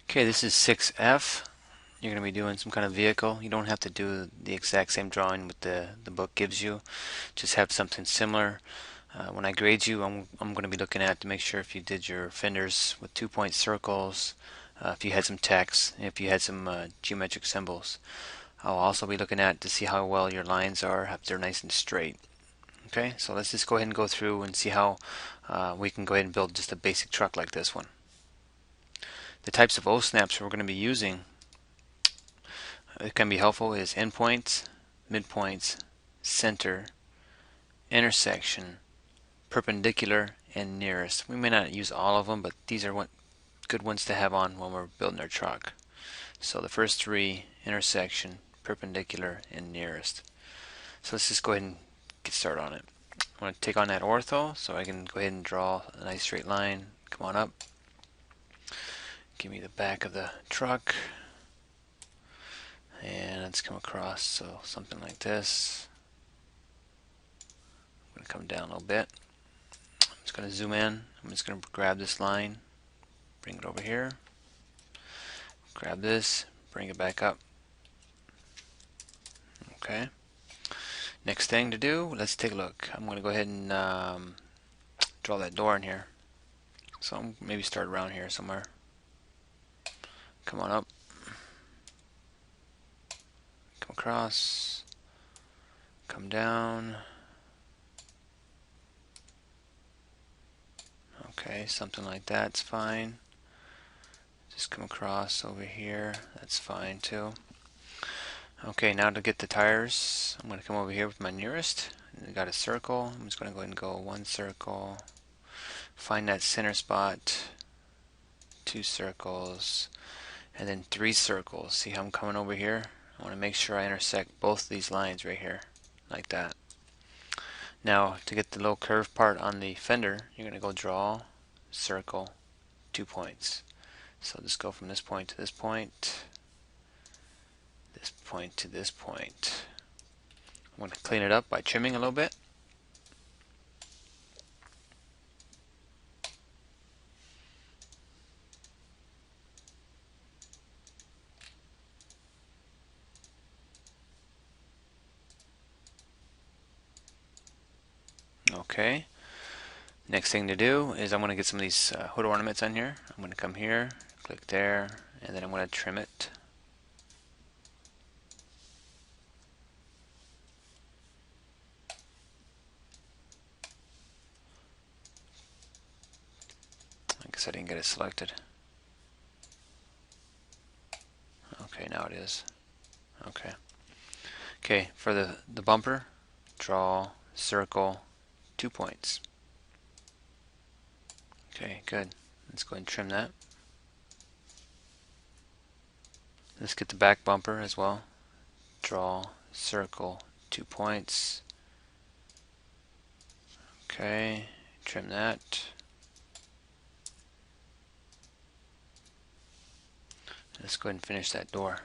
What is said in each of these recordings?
Okay, this is 6F. You're going to be doing some kind of vehicle. You don't have to do the exact same drawing what the book gives you. Just have something similar. When I grade you, I'm going to be looking at to make sure if you did your fenders with 2-point circles, if you had some text, and if you had some geometric symbols. I'll also be looking at to see how well your lines are, if they're nice and straight. Okay, so let's just go ahead and go through and see how we can go ahead and build just a basic truck like this one. The types of O-snaps we're going to be using, it can be helpful, is endpoints, midpoints, center, intersection, perpendicular, and nearest. We may not use all of them, but these are good ones to have on when we're building our truck. So the first three: intersection, perpendicular, and nearest. So let's just go ahead and get started on it. I'm going to take on that ortho so I can go ahead and draw a nice straight line. Come on up. Give me the back of the truck. And let's come across, so something like this. I'm going to come down a little bit. I'm just going to zoom in. I'm just going to grab this line, bring it over here. Grab this, bring it back up. Okay. Next thing to do, let's take a look. I'm going to go ahead and draw that door in here. So I'm maybe start around here somewhere. Come on up. Come across. Come down. Okay, something like that's fine. Just come across over here. That's fine too. Okay, now to get the tires, I'm going to come over here with my nearest. I got a circle. I'm just going to go ahead and go one circle. Find that center spot. 2 circles. And then 3 circles. See how I'm coming over here? I want to make sure I intersect both these lines right here. Like that. Now, to get the little curved part on the fender, you're going to go draw, circle, 2 points. So just go from this point to this point to this point. I'm going to clean it up by trimming a little bit. Okay. Next thing to do is I'm going to get some of these hood ornaments on here. I'm going to come here, click there, and then I'm going to trim it. I guess I didn't get it selected. Okay, now it is. Okay. Okay, for the bumper, draw, circle, 2 points. Okay, good. Let's go ahead and trim that. Let's get the back bumper as well. Draw, circle, 2 points. Okay, trim that. Let's go ahead and finish that door.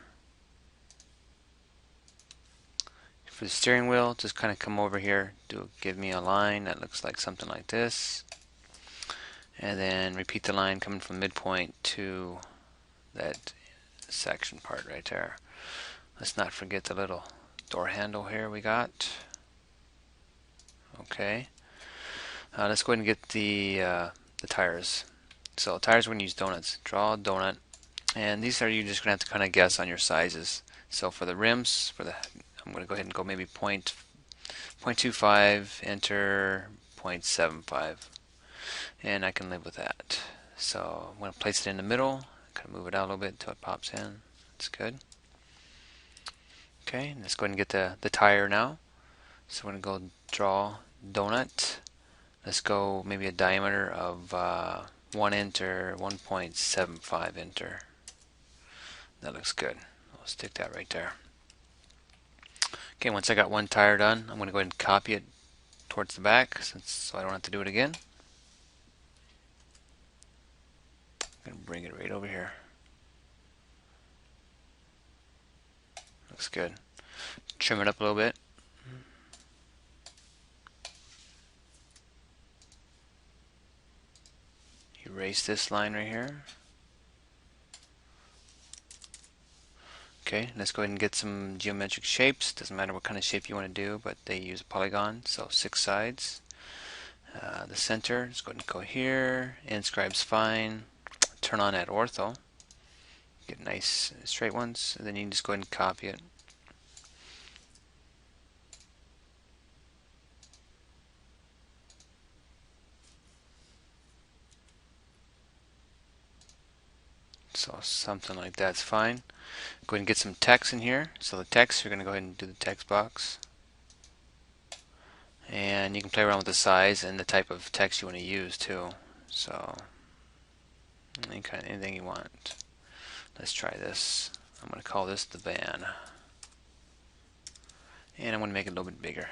For the steering wheel, just kind of come over here, give me a line that looks like something like this, and then repeat the line coming from midpoint to that section part right there. Let's not forget the little door handle here we got. Okay, let's go ahead and get the tires. So tires, we're going to use donuts. Draw a donut, and these are, you're just going to have to kind of guess on your sizes. So for the rims, I'm going to go ahead and go maybe 0.25, enter 0.75, and I can live with that. So I'm going to place it in the middle, kind of move it out a little bit until it pops in. That's good. Okay, let's go ahead and get the tire now. So we're going to go draw donut. Let's go maybe a diameter of 1 enter, 1.75 enter. That looks good. I'll stick that right there. Okay, once I got one tire done, I'm going to go ahead and copy it towards the back so I don't have to do it again. I'm going to bring it right over here. Looks good. Trim it up a little bit. Erase this line right here. Okay, let's go ahead and get some geometric shapes. Doesn't matter what kind of shape you want to do, but they use a polygon, so 6 sides. The center, let's go ahead and go here. Inscribe's fine. Turn on at ortho. Get nice straight ones, and then you can just go ahead and copy it. So something like that's fine. Go ahead and get some text in here. So the text, you're going to go ahead and do the text box. And you can play around with the size and the type of text you want to use too. So anything you want. Let's try this. I'm going to call this the van. And I'm going to make it a little bit bigger.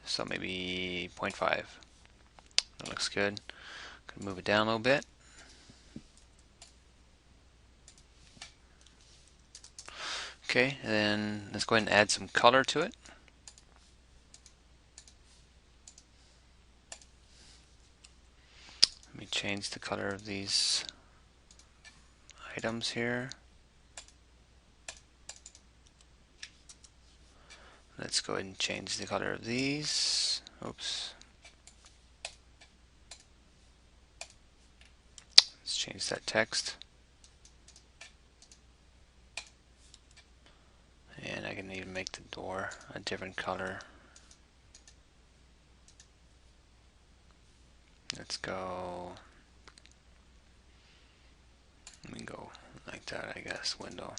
So maybe 0.5. That looks good. Going to move it down a little bit. Okay, and then let's go ahead and add some color to it. Let me change the color of these items here. Let's go ahead and change the color of these. Oops. Let's change that text. And I can even make the door a different color. Let's go. Let me go like that, I guess. Window.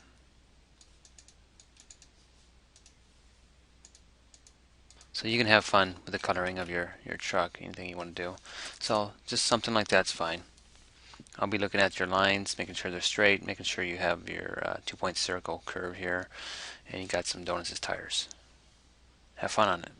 So you can have fun with the coloring of your truck, anything you want to do. So just something like that's fine. I'll be looking at your lines, making sure they're straight, making sure you have your 2-point circle curve here, and you got some donuts as tires. Have fun on it.